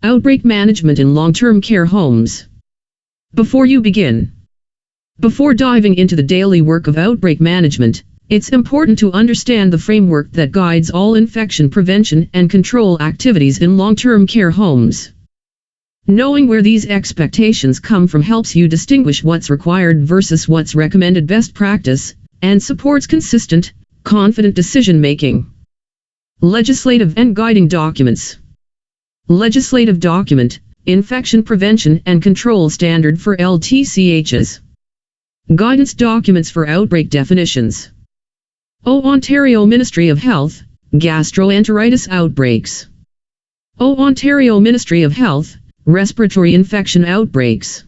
Outbreak management in long-term care homes. Before diving into the daily work of outbreak management, it's important to understand the framework that guides all infection prevention and control activities in long-term care homes. Knowing where these expectations come from helps you distinguish what's required versus what's recommended best practice, and supports consistent, confident decision-making. Legislative and guiding documents. Legislative document, Infection Prevention and Control Standard for LTCHs. Guidance documents for outbreak definitions. Ontario Ministry of Health, gastroenteritis outbreaks. Ontario Ministry of Health, respiratory infection outbreaks.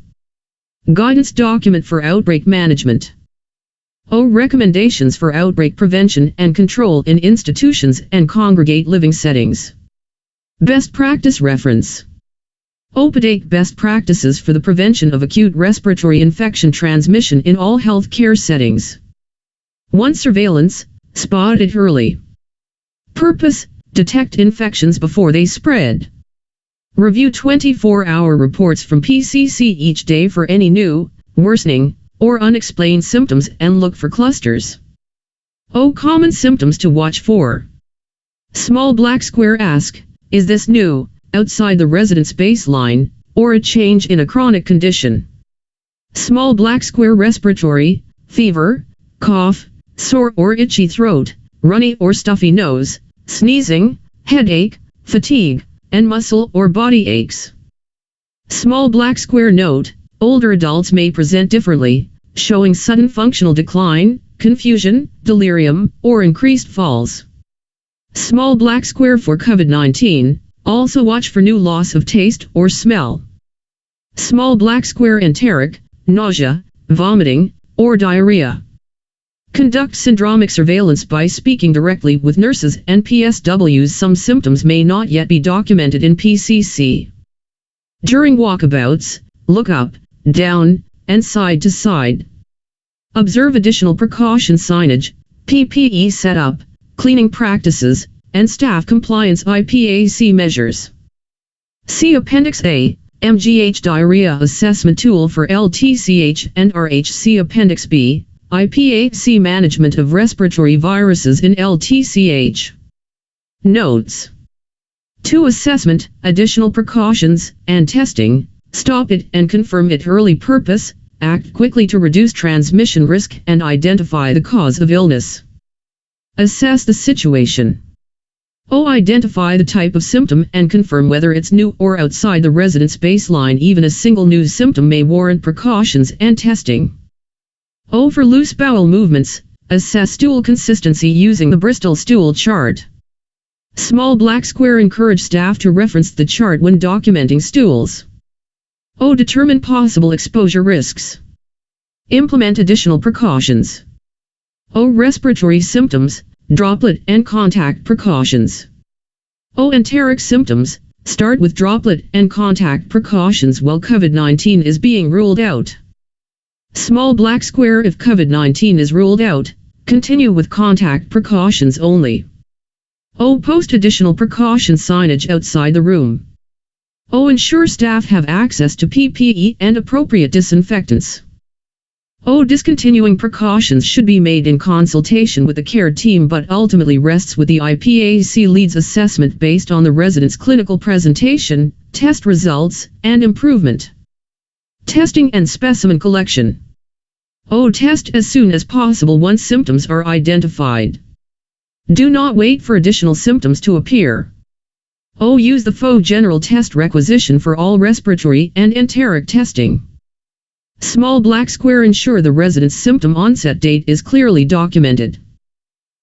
Guidance document for outbreak management. Recommendations for outbreak prevention and control in institutions and congregate living settings. Best practice reference. IPAC best practices for the prevention of acute respiratory infection transmission in all health care settings. 1. Surveillance, spot it early. Purpose, detect infections before they spread. Review 24-hour reports from PCC each day for any new, worsening, or unexplained symptoms and look for clusters. Common symptoms to watch for. Small black square. Ask, is this new, outside the resident's baseline, or a change in a chronic condition? Small black square. Respiratory, fever, cough, sore or itchy throat, runny or stuffy nose, sneezing, headache, fatigue, and muscle or body aches. Small black square. Note, older adults may present differently, showing sudden functional decline, confusion, delirium, or increased falls. Small black square. For COVID-19, also watch for new loss of taste or smell. Small black square. Enteric, nausea, vomiting, or diarrhea. Conduct syndromic surveillance by speaking directly with nurses and PSWs. Some symptoms may not yet be documented in PCC. During walkabouts, look up, down, and side to side. Observe additional precaution signage, PPE setup, cleaning practices, and staff compliance IPAC measures. See Appendix A, MGH Diarrhea Assessment Tool for LTCH and RH. See Appendix B, IPAC Management of Respiratory Viruses in LTCH. Notes. 2. Assessment, additional precautions, and testing. Stop it and confirm it early. Purpose, act quickly to reduce transmission risk and identify the cause of illness. Assess the situation. Identify the type of symptom and confirm whether it's new or outside the resident's baseline. Even a single new symptom may warrant precautions and testing. For loose bowel movements, assess stool consistency using the Bristol stool chart. Small black square. Encourage staff to reference the chart when documenting stools. Determine possible exposure risks. Implement additional precautions. Respiratory symptoms, droplet and contact precautions. Enteric symptoms, start with droplet and contact precautions while COVID-19 is being ruled out. Small black square. If COVID-19 is ruled out, continue with contact precautions only. Post additional precaution signage outside the room. Ensure staff have access to PPE and appropriate disinfectants. Discontinuing precautions should be made in consultation with the care team but ultimately rests with the IPAC lead's assessment based on the resident's clinical presentation, test results, and improvement. Testing and specimen collection. Test as soon as possible once symptoms are identified. Do not wait for additional symptoms to appear. Use the FO general test requisition for all respiratory and enteric testing. Small black square. Ensure the resident's symptom onset date is clearly documented.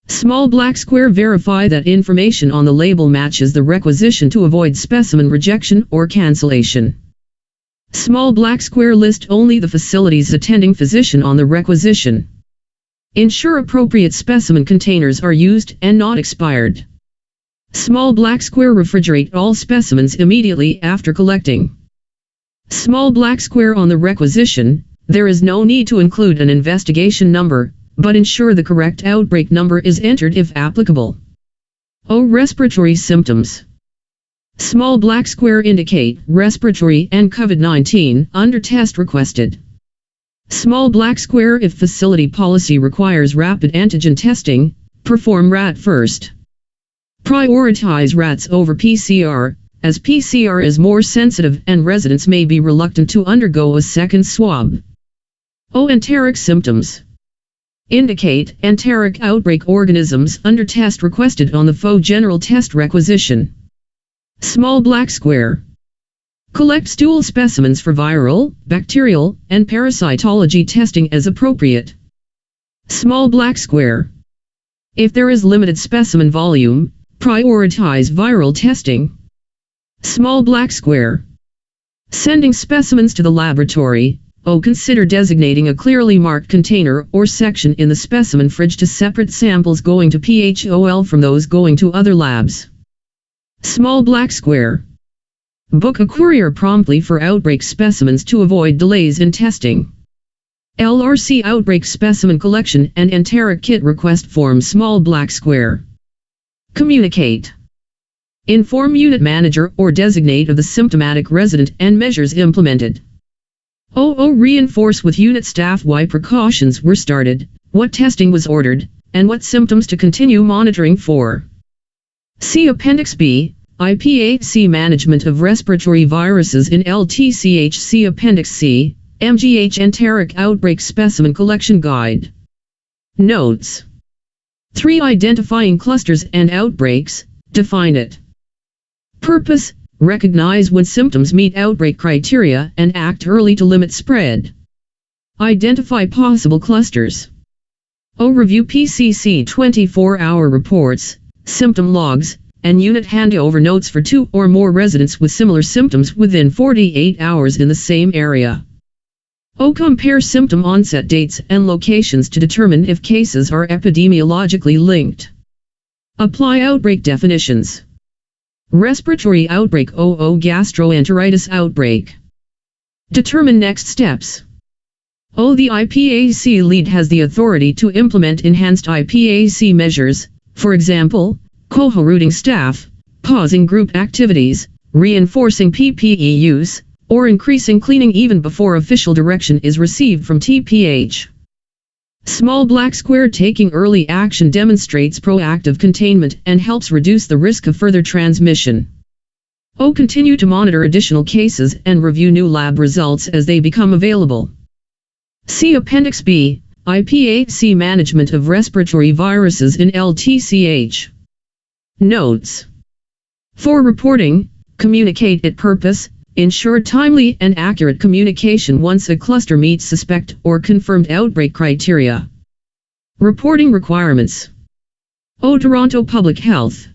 Small black square. Verify that information on the label matches the requisition to avoid specimen rejection or cancellation. Small black square. List only the facility's attending physician on the requisition. Ensure appropriate specimen containers are used and not expired. Small black square. Refrigerate all specimens immediately after collecting. Small black square. On the requisition, there is no need to include an investigation number, but ensure the correct outbreak number is entered if applicable. Respiratory symptoms. Small black square indicate respiratory and COVID-19 under test requested. Small black square if facility policy requires rapid antigen testing, perform RAT first. Prioritize RATs over PCR, as PCR is more sensitive and residents may be reluctant to undergo a second swab. Enteric symptoms indicate enteric outbreak organisms under test requested on the FO general test requisition. Small black square. Collect stool specimens for viral, bacterial, and parasitology testing as appropriate. Small black square. If there is limited specimen volume, prioritize viral testing. Small black square. Sending specimens to the laboratory. Consider designating a clearly marked container or section in the specimen fridge to separate samples going to PHOL from those going to other labs. Small black square. Book a courier promptly for outbreak specimens to avoid delays in testing. LRC outbreak specimen collection and enteric kit request form. Small black square. Communicate. Inform unit manager or designate of the symptomatic resident and measures implemented. Reinforce with unit staff why precautions were started, what testing was ordered, and what symptoms to continue monitoring for. See Appendix B, IPAC Management of Respiratory Viruses in LTCH. See Appendix C, MGH Enteric Outbreak Specimen Collection Guide. Notes. 3. Identifying clusters and outbreaks, define it. Purpose. Recognize when symptoms meet outbreak criteria and act early to limit spread. Identify possible clusters. Review PCC 24-hour reports, symptom logs, and unit handover notes for 2 or more residents with similar symptoms within 48 hours in the same area. Compare symptom onset dates and locations to determine if cases are epidemiologically linked. Apply outbreak definitions. Respiratory outbreak. Gastroenteritis outbreak. Determine next steps. The IPAC lead has the authority to implement enhanced IPAC measures, for example, co-routing staff, pausing group activities, reinforcing PPE use, or increasing cleaning even before official direction is received from TPH. Small black square. Taking early action demonstrates proactive containment and helps reduce the risk of further transmission. Continue to monitor additional cases and review new lab results as they become available. See Appendix B, IPAC Management of Respiratory Viruses in LTCH. Notes. For reporting, communicate its purpose. Ensure timely and accurate communication once a cluster meets suspect or confirmed outbreak criteria. Reporting requirements. Toronto Public Health.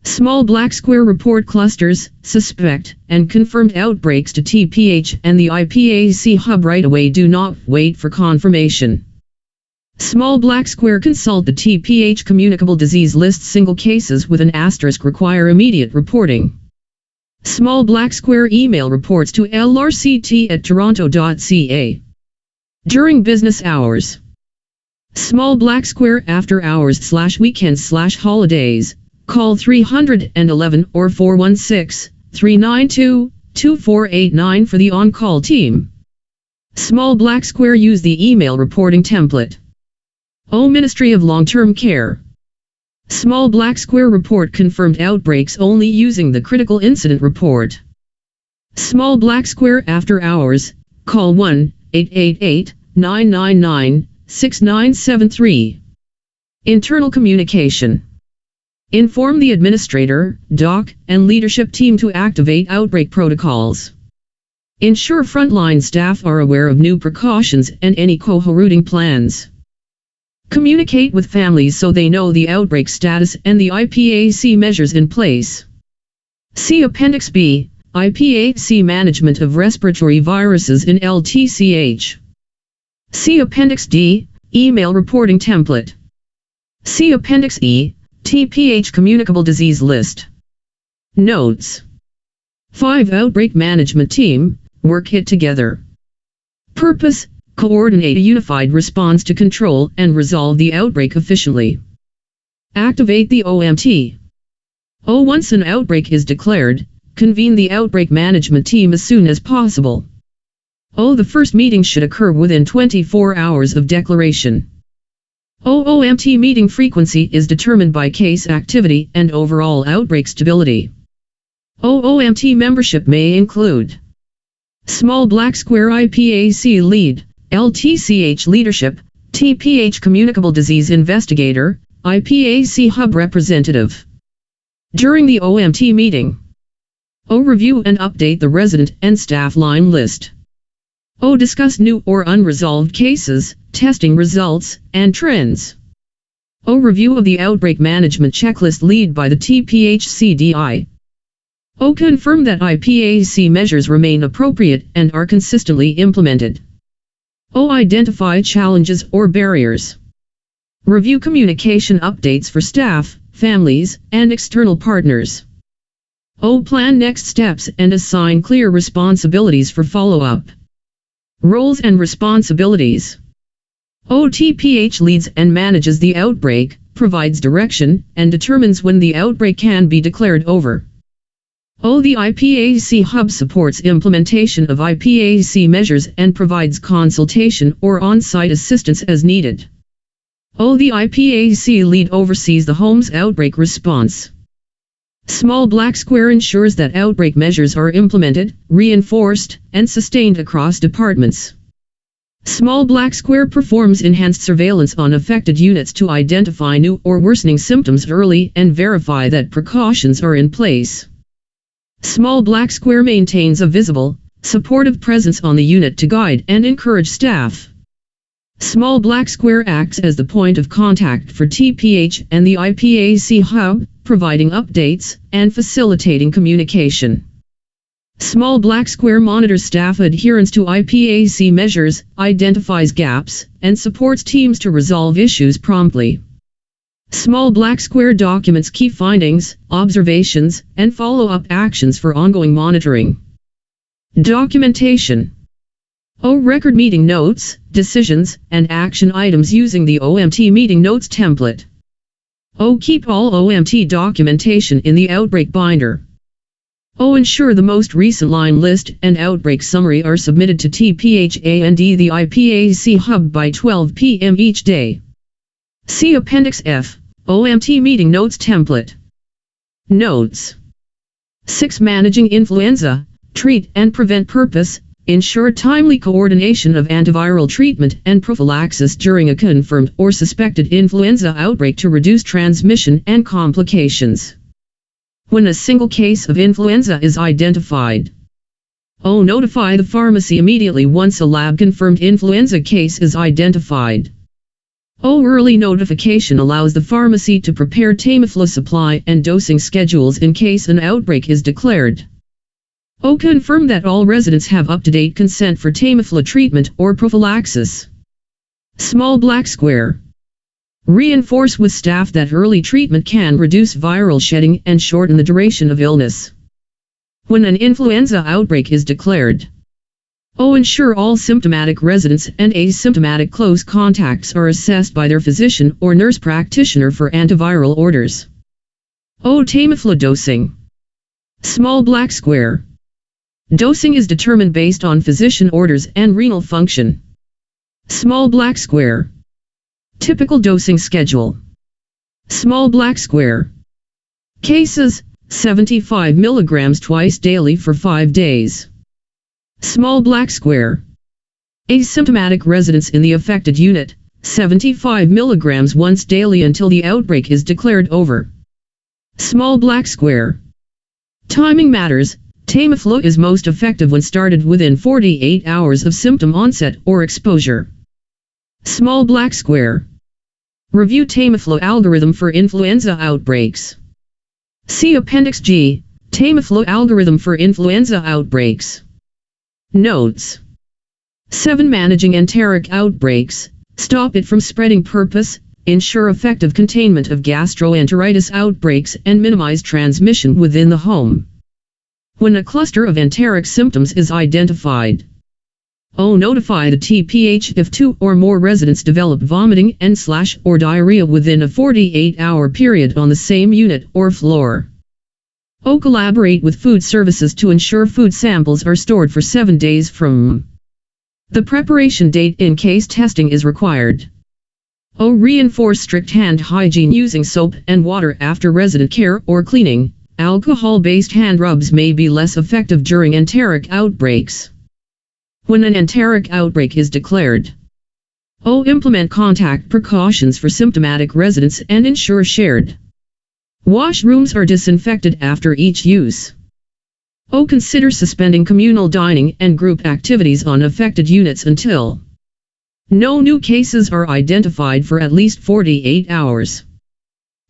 Small black square. Report clusters, suspect, and confirmed outbreaks to TPH and the IPAC hub right away. Do not wait for confirmation. Small black square. Consult the TPH communicable disease list. Single cases with an asterisk require immediate reporting. Small black square. Email reports to lrct@toronto.ca. During business hours. Small black square. After hours/weekends/holidays. Call 311 or 416-392-2489 for the on-call team. Small black square. Use the email reporting template. Ministry of Long-Term Care. Small black square. Report confirmed outbreaks only using the critical incident report. Small black square. After hours, call 1-888-999-6973. Internal communication. Inform the administrator, doc, and leadership team to activate outbreak protocols. Ensure frontline staff are aware of new precautions and any co-routing plans. Communicate with families so they know the outbreak status and the IPAC measures in place. See Appendix B, IPAC Management of Respiratory Viruses in LTCH. See Appendix D, Email Reporting Template. See Appendix E, TPH Communicable Disease List. Notes. 5. Outbreak Management Team, work it together. Purpose. Coordinate a unified response to control and resolve the outbreak efficiently. Activate the OMT. Once an outbreak is declared, convene the outbreak management team as soon as possible. The first meeting should occur within 24 hours of declaration. OMT meeting frequency is determined by case activity and overall outbreak stability. OMT membership may include Small Black Square IPAC Lead, LTCH Leadership, TPH Communicable Disease Investigator, IPAC Hub Representative. During the OMT meeting, review and update the resident and staff line list. Discuss new or unresolved cases, testing results, and trends. Review of the outbreak management checklist led by the TPH-CDI. Confirm that IPAC measures remain appropriate and are consistently implemented. Identify challenges or barriers. Review communication updates for staff, families, and external partners. Plan next steps and assign clear responsibilities for follow-up. Roles and responsibilities. TPH leads and manages the outbreak, provides direction, and determines when the outbreak can be declared over. The IPAC Hub supports implementation of IPAC measures and provides consultation or on-site assistance as needed. The IPAC lead oversees the home's outbreak response. Small Black Square ensures that outbreak measures are implemented, reinforced, and sustained across departments. Small Black Square performs enhanced surveillance on affected units to identify new or worsening symptoms early and verify that precautions are in place. Small Black Square maintains a visible, supportive presence on the unit to guide and encourage staff. Small Black Square acts as the point of contact for TPH and the IPAC Hub, providing updates and facilitating communication. Small Black Square monitors staff adherence to IPAC measures, identifies gaps, and supports teams to resolve issues promptly. Small Black Square documents key findings, observations, and follow-up actions for ongoing monitoring. Documentation. Record meeting notes, decisions, and action items using the OMT meeting notes template. Keep all OMT documentation in the outbreak binder. Ensure the most recent line list and outbreak summary are submitted to TPH and the IPAC Hub by 12 p.m. each day. See Appendix F, OMT meeting notes template. Notes. 6. Managing influenza, treat and prevent purpose. Ensure timely coordination of antiviral treatment and prophylaxis during a confirmed or suspected influenza outbreak to reduce transmission and complications. When a single case of influenza is identified, notify the pharmacy immediately once a lab-confirmed influenza case is identified. Early notification allows the pharmacy to prepare Tamiflu supply and dosing schedules in case an outbreak is declared. Confirm that all residents have up-to-date consent for Tamiflu treatment or prophylaxis. Small Black Square. Reinforce with staff that early treatment can reduce viral shedding and shorten the duration of illness. When an influenza outbreak is declared, ensure all symptomatic residents and asymptomatic close contacts are assessed by their physician or nurse practitioner for antiviral orders. Tamiflu dosing. Small Black Square. Dosing is determined based on physician orders and renal function. Small Black Square. Typical dosing schedule. Small Black Square. Cases, 75 mg twice daily for 5 days. Small Black Square. Asymptomatic residents in the affected unit, 75 mg once daily until the outbreak is declared over. Small Black Square. Timing matters. Tamiflu is most effective when started within 48 hours of symptom onset or exposure. Small Black Square. Review Tamiflu algorithm for influenza outbreaks. See Appendix G, Tamiflu algorithm for influenza outbreaks. Notes. 7. Managing enteric outbreaks. Stop it from spreading. Purpose. Ensure effective containment of gastroenteritis outbreaks and minimize transmission within the home. When a cluster of enteric symptoms is identified, notify the TPH if 2 or more residents develop vomiting and/or diarrhea within a 48-hour period on the same unit or floor. O. Collaborate with food services to ensure food samples are stored for 7 days from the preparation date in case testing is required. O. Reinforce strict hand hygiene using soap and water after resident care or cleaning. Alcohol-based hand rubs may be less effective during enteric outbreaks. When an enteric outbreak is declared, O. Implement contact precautions for symptomatic residents and ensure shared washrooms are disinfected after each use. O. Consider suspending communal dining and group activities on affected units until no new cases are identified for at least 48 hours.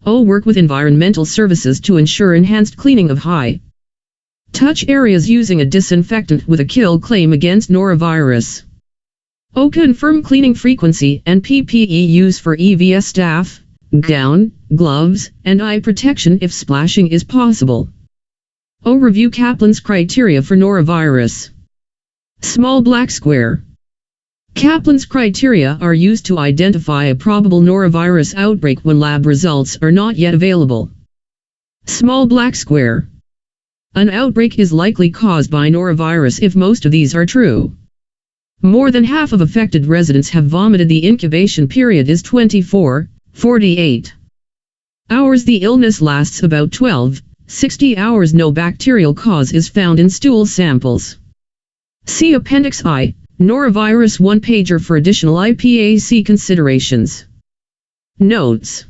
O. Work with environmental services to ensure enhanced cleaning of high-touch areas using a disinfectant with a kill claim against norovirus. O. Confirm cleaning frequency and PPE use for EVS staff, gown, gloves, and eye protection if splashing is possible. O. Review Kaplan's criteria for norovirus. Small black square. Kaplan's criteria are used to identify a probable norovirus outbreak when lab results are not yet available. Small black square. An outbreak is likely caused by norovirus if most of these are true. More than half of affected residents have vomited. The incubation period is 24-48 hours. The illness lasts about 12-60 hours. No bacterial cause is found in stool samples. See Appendix I. Norovirus 1-pager for additional IPAC considerations. Notes.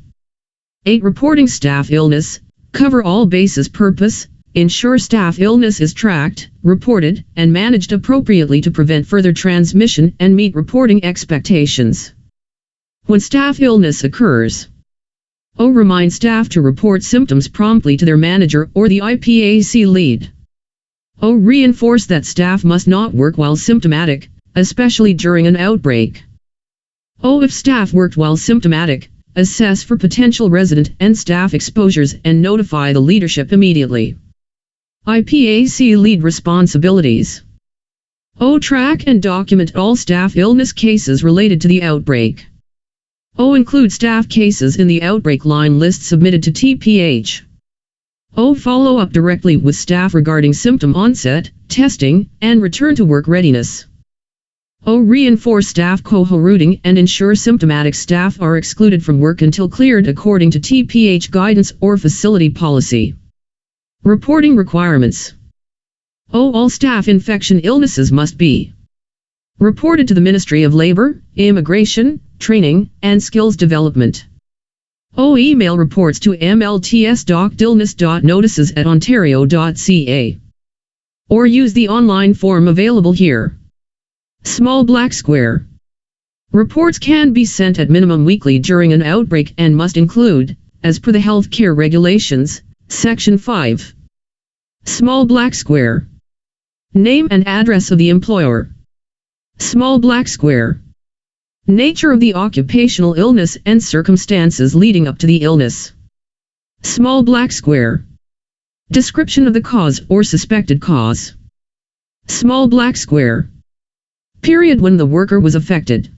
8. Reporting staff illness. Cover all bases. Purpose. Ensure staff illness is tracked, reported, and managed appropriately to prevent further transmission and meet reporting expectations. When staff illness occurs, O. Remind staff to report symptoms promptly to their manager or the IPAC lead. O. Reinforce that staff must not work while symptomatic, especially during an outbreak. O. If staff worked while symptomatic, assess for potential resident and staff exposures and notify the leadership immediately. IPAC lead responsibilities. O. Track and document all staff illness cases related to the outbreak. O. Include staff cases in the outbreak line list submitted to TPH. O. Follow up directly with staff regarding symptom onset, testing, and return to work readiness. O. Reinforce staff cohorting and ensure symptomatic staff are excluded from work until cleared according to TPH guidance or facility policy. Reporting requirements. O. All staff infection illnesses must be reported to the Ministry of Labor, Immigration, Training, and Skills Development. O. Email reports to mlts.illness.notices@ontario.ca. Or use the online form available here. Small black square. Reports can be sent at minimum weekly during an outbreak and must include, as per the Healthcare Regulations, Section 5. Small black square. Name and address of the employer. Small black square. Nature of the occupational illness and circumstances leading up to the illness. Small black square. Description of the cause or suspected cause. Small black square. Period when the worker was affected.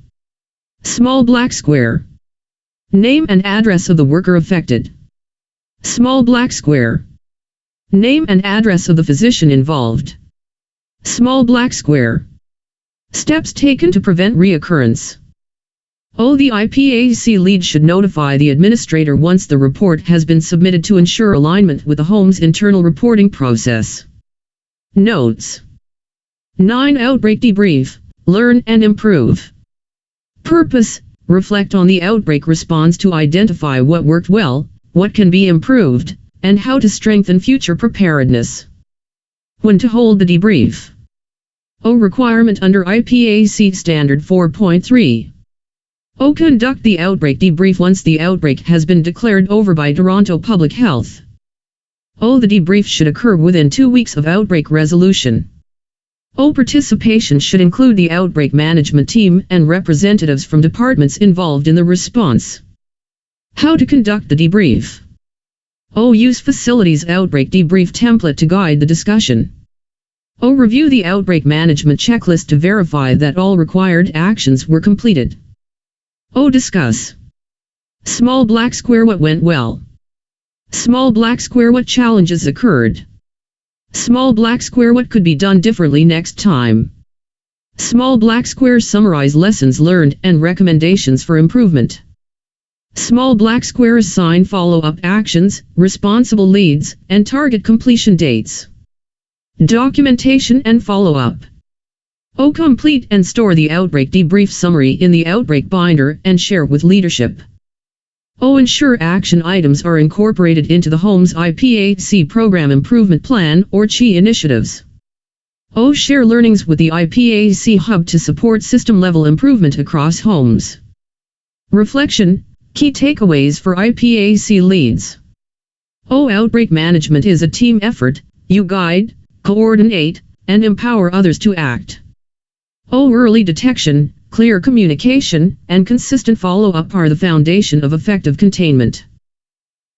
Small black square. Name and address of the worker affected. Small black square. Name and address of the physician involved. Small black square. Steps taken to prevent reoccurrence. O. The IPAC lead should notify the administrator once the report has been submitted to ensure alignment with the home's internal reporting process. Notes. 9. Outbreak debrief. Learn and improve. Purpose. Reflect on the outbreak response to identify what worked well, what can be improved, and how to strengthen future preparedness. When to hold the debrief. O. Requirement under IPAC Standard 4.3. O. Conduct the outbreak debrief once the outbreak has been declared over by Toronto Public Health. O. The debrief should occur within 2 weeks of outbreak resolution. O. Participation should include the outbreak management team and representatives from departments involved in the response. How to conduct the debrief. O. Use facilities outbreak debrief template to guide the discussion. O. Review the outbreak management checklist to verify that all required actions were completed. O. Discuss. Small black square what went well. Small black square. What challenges occurred? Small black square. What could be done differently next time? Small black squares summarize lessons learned and recommendations for improvement. Small black square. Assign follow-up actions, responsible leads, and target completion dates. Documentation and follow-up. O. Complete and store the outbreak debrief summary in the outbreak binder and share with leadership. O. Ensure action items are incorporated into the home's IPAC program improvement plan or CHI initiatives. O. Share learnings with the IPAC hub to support system-level improvement across homes. Reflection. Key takeaways for IPAC leads. O. Outbreak management is a team effort. You guide, coordinate, and empower others to act. O. Early detection, clear communication, and consistent follow-up are the foundation of effective containment.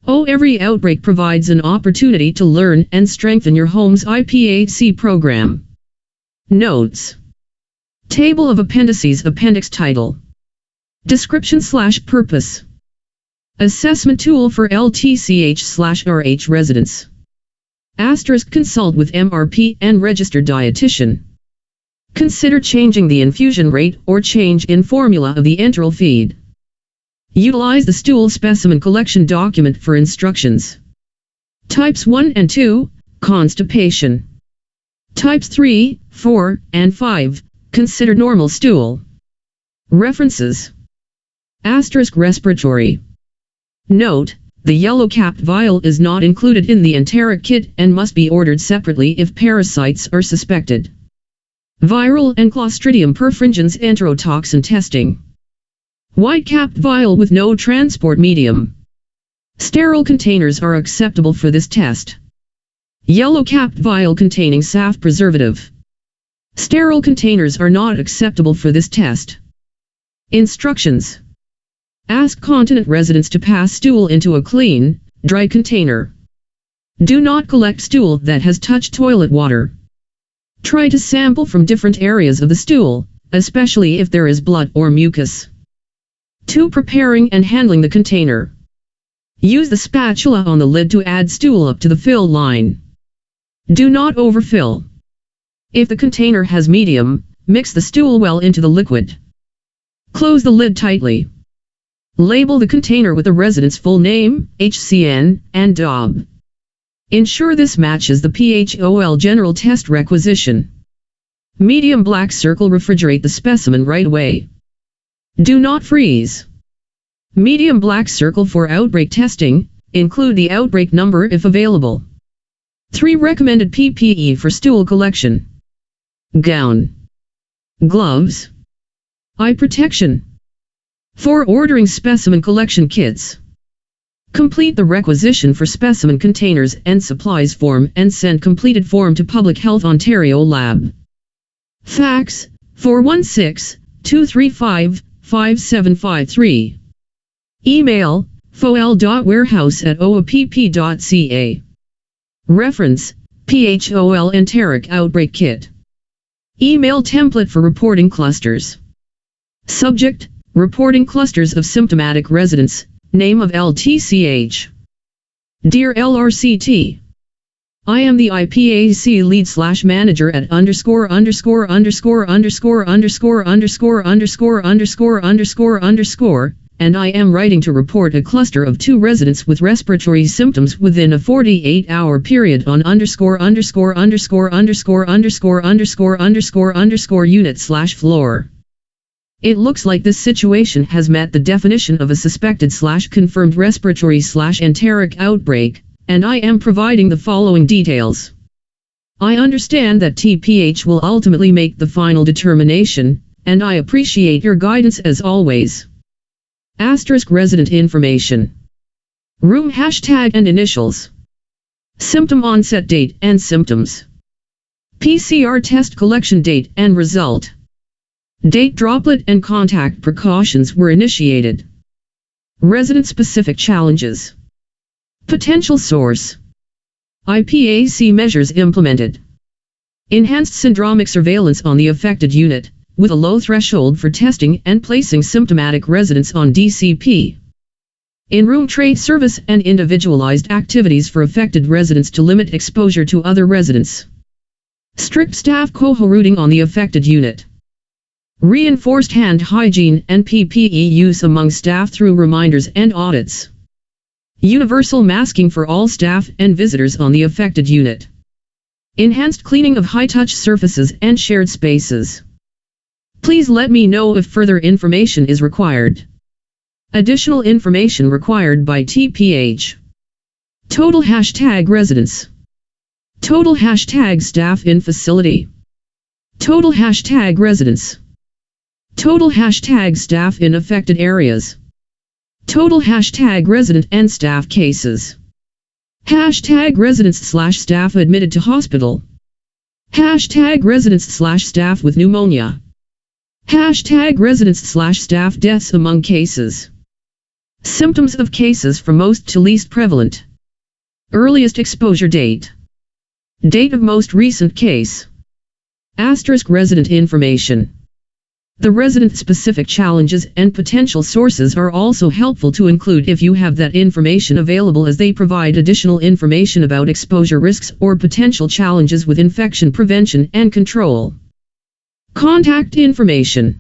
O. Every outbreak provides an opportunity to learn and strengthen your home's IPAC program. Notes. Table of appendices. Appendix title. Description/purpose. Assessment tool for LTCH/RH residents. Asterisk. Consult with MRP and registered dietitian. Consider changing the infusion rate or change in formula of the enteral feed. Utilize the stool specimen collection document for instructions. Types 1 and 2, constipation. Types 3, 4, and 5, consider normal stool. References. Asterisk. Respiratory. Note, the yellow-capped vial is not included in the enteric kit and must be ordered separately if parasites are suspected. Viral and Clostridium perfringens enterotoxin testing. White-capped vial with no transport medium. Sterile containers are acceptable for this test. Yellow-capped vial containing SAF preservative. Sterile containers are not acceptable for this test. Instructions. Ask continent residents to pass stool into a clean, dry container. Do not collect stool that has touched toilet water. Try to sample from different areas of the stool, especially if there is blood or mucus. 2. Preparing and handling the container. Use the spatula on the lid to add stool up to the fill line. Do not overfill. If the container has medium, mix the stool well into the liquid. Close the lid tightly. Label the container with the resident's full name, HCN, and DOB. Ensure this matches the PHOL general test requisition. Medium black circle. Refrigerate the specimen right away. Do not freeze. Medium black circle for outbreak testing. Include the outbreak number if available. 3. Recommended PPE for stool collection. Gown. Gloves. Eye protection. 4. Ordering specimen collection kits. Complete the requisition for specimen containers and supplies form and send completed form to Public Health Ontario Lab. Fax 416-235-5753. Email fol.warehouse@oapp.ca. Reference PHOL enteric outbreak kit. Email template for reporting clusters. Subject: reporting clusters of symptomatic residents. Name of LTCH. Dear LRCT, I am the IPAC lead/manager at ________________________________, and I am writing to report a cluster of 2 residents with respiratory symptoms within a 48-hour period on _______________unit/floor. It looks like this situation has met the definition of a suspected/confirmed respiratory/enteric outbreak, and I am providing the following details. I understand that TPH will ultimately make the final determination, and I appreciate your guidance as always. Asterisk. Resident information. Room hashtag and initials. Symptom onset date and symptoms. PCR test collection date and result. Date droplet and contact precautions were initiated. Resident-specific challenges. Potential source. IPAC measures implemented. Enhanced syndromic surveillance on the affected unit, with a low threshold for testing and placing symptomatic residents on DCP. In-room trade service and individualized activities for affected residents to limit exposure to other residents. Strict staff cohorting on the affected unit. Reinforced hand hygiene and PPE use among staff through reminders and audits. Universal masking for all staff and visitors on the affected unit. Enhanced cleaning of high-touch surfaces and shared spaces. Please let me know if further information is required. Additional information required by TPH. Total #residents. Total #staff in facility. Total #residents. Total #staff in affected areas. Total #resident and staff cases. #residents/staff admitted to hospital. #residents/staff with pneumonia. #residents/staff deaths among cases. Symptoms of cases from most to least prevalent. Earliest exposure date. Date of most recent case. *resident information. The resident-specific challenges and potential sources are also helpful to include if you have that information available, as they provide additional information about exposure risks or potential challenges with infection prevention and control. Contact information.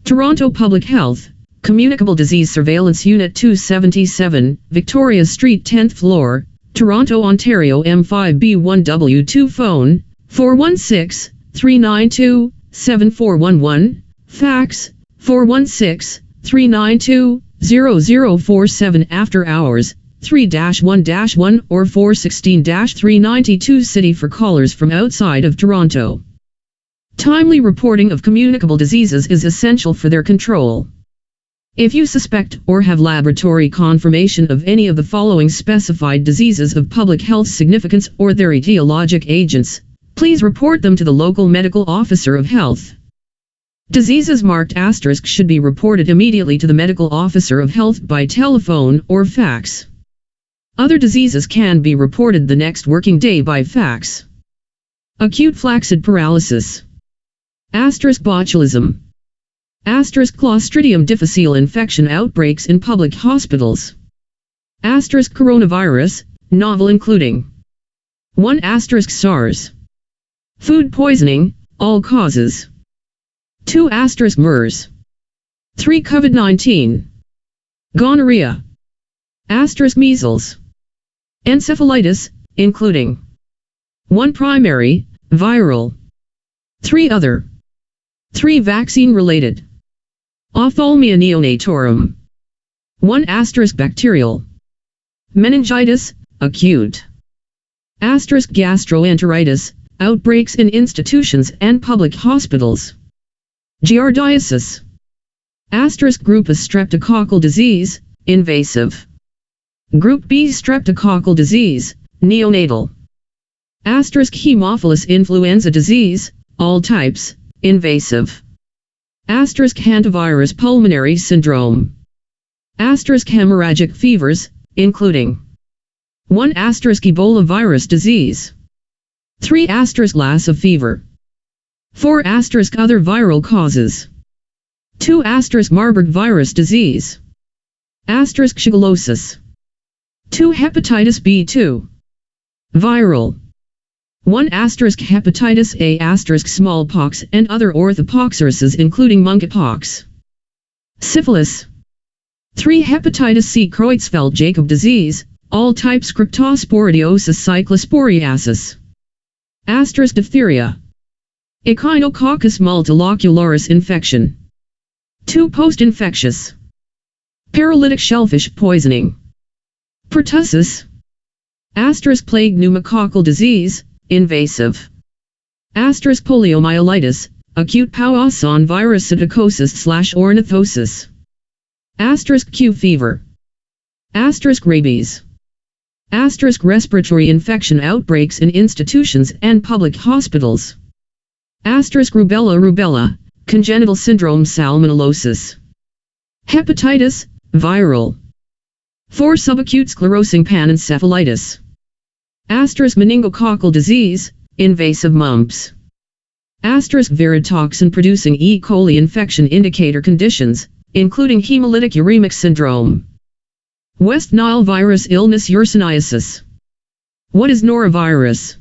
Toronto Public Health, Communicable Disease Surveillance Unit 277, Victoria Street 10th floor, Toronto, Ontario M5B1W2. Phone, 416-392-7411, fax, 416-392-0047. After hours, 3-1-1 or 416-392. City for callers from outside of Toronto. Timely reporting of communicable diseases is essential for their control. If you suspect or have laboratory confirmation of any of the following specified diseases of public health significance or their etiologic agents, please report them to the local medical officer of health. Diseases marked * should be reported immediately to the medical officer of health by telephone or fax. Other diseases can be reported the next working day by fax. Acute flaccid paralysis. Botulism. Clostridium difficile infection outbreaks in public hospitals. Coronavirus, novel including 1 SARS. Food poisoning, all causes. 2 MERS. 3 COVID-19. Gonorrhea. Measles. Encephalitis, including 1 primary, viral. 3 other. 3 vaccine-related. Ophthalmia neonatorum. 1 bacterial. Meningitis, acute. Gastroenteritis, outbreaks in institutions and public hospitals. Giardiasis. Group A streptococcal disease, invasive. Group B streptococcal disease, neonatal. Haemophilus influenza disease, all types, invasive. Hantavirus pulmonary syndrome. Hemorrhagic fevers, including 1 Ebola virus disease. 3 Lassa fever. 4 other viral causes. 2 Marburg virus disease. Shigellosis. 2 hepatitis B2. Viral. 1 hepatitis A smallpox and other orthopoxviruses including monkeypox. Syphilis. 3 hepatitis C Creutzfeldt-Jakob disease, all types cryptosporidiosis cyclosporiasis. Diphtheria. Echinococcus multilocularis infection. 2 post-infectious. Paralytic shellfish poisoning. Pertussis. Plague pneumococcal disease, invasive. Poliomyelitis, acute Powassan virus psittacosis/ornithosis. Q fever. Rabies. Respiratory infection outbreaks in institutions and public hospitals. Rubella, congenital syndrome salmonellosis. Hepatitis, viral. 4 subacute sclerosing panencephalitis. Meningococcal disease, invasive mumps. Virotoxin-producing E. coli infection indicator conditions, including hemolytic uremic syndrome. West Nile virus illness Yersinia. What is norovirus?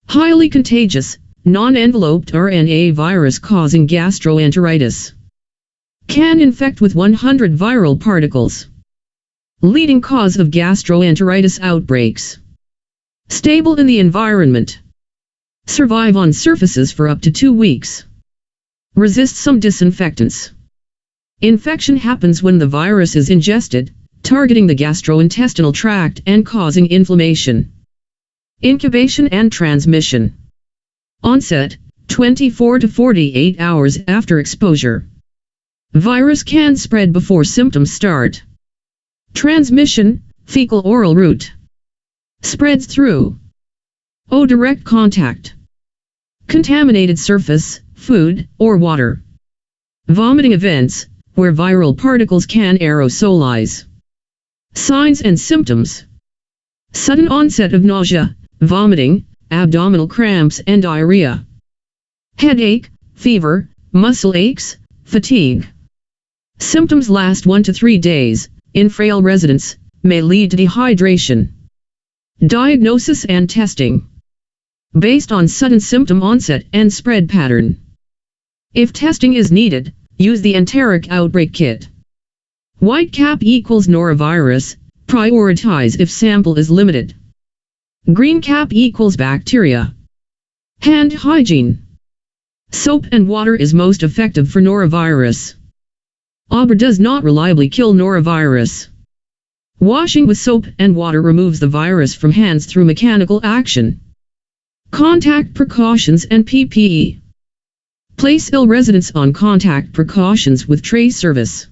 Highly contagious, non-enveloped RNA virus causing gastroenteritis. Can infect with 100 viral particles. Leading cause of gastroenteritis outbreaks. Stable in the environment. Survive on surfaces for up to 2 weeks. Resist some disinfectants. Infection happens when the virus is ingested, targeting the gastrointestinal tract and causing inflammation. Incubation and transmission. Onset, 24 to 48 hours after exposure. Virus can spread before symptoms start. Transmission, fecal-oral route. Spreads through direct contact. Contaminated surface, food, or water. Vomiting events, where viral particles can aerosolize. Signs and symptoms. Sudden onset of nausea, vomiting, abdominal cramps and diarrhea. Headache, fever, muscle aches, fatigue. Symptoms last 1 to 3 days, in frail residents, may lead to dehydration. Diagnosis and testing. Based on sudden symptom onset and spread pattern. If testing is needed, use the enteric outbreak kit. White cap equals norovirus, prioritize if sample is limited. Green cap equals bacteria. Hand hygiene. Soap and water is most effective for norovirus. ABR does not reliably kill norovirus. Washing with soap and water removes the virus from hands through mechanical action. Contact precautions and PPE. Place ill residents on contact precautions with tray service.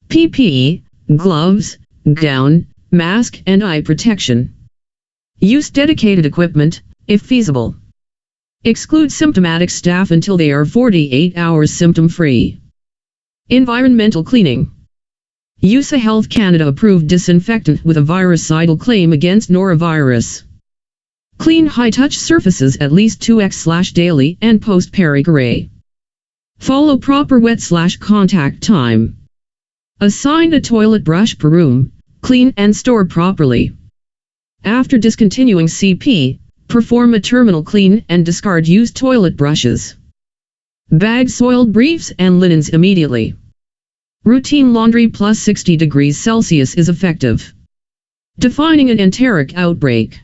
PPE, gloves, gown, mask and eye protection. Use dedicated equipment, if feasible. Exclude symptomatic staff until they are 48 hours symptom-free. Environmental cleaning. Use a Health Canada approved disinfectant with a virucidal claim against norovirus. Clean high-touch surfaces at least 2x daily and post-peri-carry. Follow proper wet/contact time. Assign a toilet brush per room, clean and store properly. After discontinuing CP, perform a terminal clean and discard used toilet brushes. Bag soiled briefs and linens immediately. Routine laundry plus 60 degrees Celsius is effective. Defining an enteric outbreak.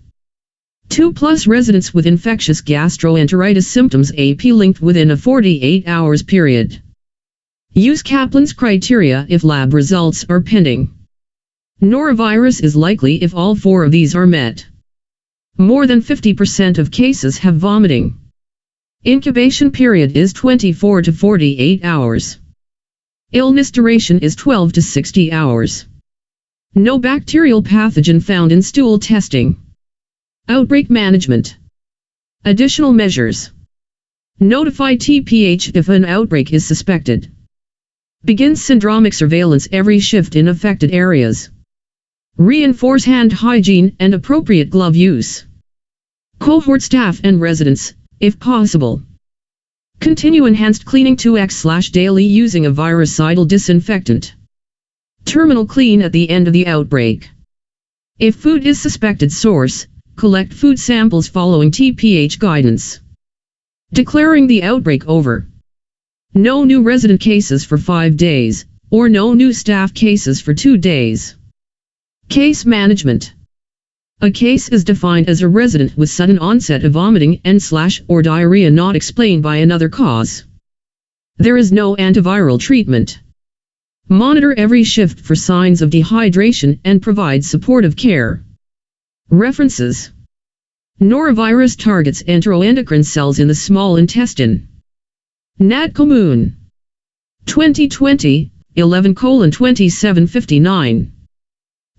2+ residents with infectious gastroenteritis symptoms AP linked within a 48 hours period. Use Kaplan's criteria if lab results are pending. Norovirus is likely if all 4 of these are met. More than 50% of cases have vomiting. Incubation period is 24 to 48 hours. Illness duration is 12 to 60 hours. No bacterial pathogen found in stool testing. Outbreak management. Additional measures. Notify TPH if an outbreak is suspected. Begin syndromic surveillance every shift in affected areas. Reinforce hand hygiene and appropriate glove use. Cohort staff and residents, if possible. Continue enhanced cleaning 2x daily using a virucidal disinfectant. Terminal clean at the end of the outbreak. If food is suspected source, collect food samples following TPH guidance. Declaring the outbreak over. No new resident cases for 5 days, or no new staff cases for 2 days. Case management. A case is defined as a resident with sudden onset of vomiting and/or diarrhea not explained by another cause. There is no antiviral treatment. Monitor every shift for signs of dehydration and provide supportive care. References. Norovirus targets enteroendocrine cells in the small intestine. Nat Commune. 2020, 11:2759.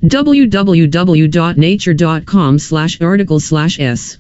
www.nature.com/article/s